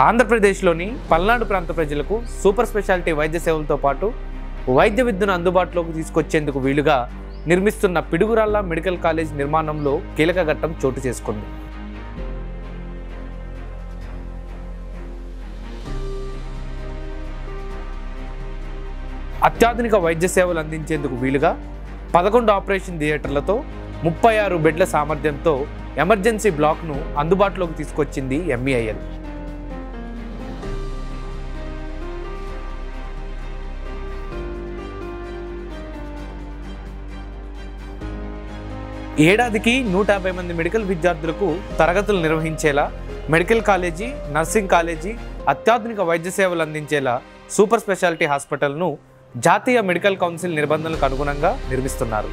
ఆంధ్రప్రదేశ్లోని పల్నాడు ప్రాంత ప్రజలకు సూపర్ స్పెషాలిటీ వైద్య సేవలతో పాటు వైద్య విద్యను అందుబాటులోకి తీసుకొచ్చేందుకు వీలుగా నిర్మిస్తున్న పిడుగురాళ్ల మెడికల్ కాలేజ్ నిర్మాణంలో కీలక ఘట్టం చోటు చేసుకుంది. అత్యాధునిక వైద్య సేవలు అందించేందుకు వీలుగా 11 ఆపరేషన్ థియేటర్లతో 36 బెడ్ల సామర్థ్యంతో ఎమర్జెన్సీ బ్లాక్ను అందుబాటులోకి తీసుకొచ్చింది MEIL. ఏడాదికి 150 మంది మెడికల్ విద్యార్థులకు తరగతులు నిర్వహించేలా మెడికల్ కాలేజీ, నర్సింగ్ కాలేజీ, అత్యాధునిక వైద్య సేవలు అందించేలా సూపర్ స్పెషాలిటీ హాస్పిటల్ను జాతీయ మెడికల్ కౌన్సిల్ నిబంధనలకు అనుగుణంగా నిర్మిస్తున్నారు.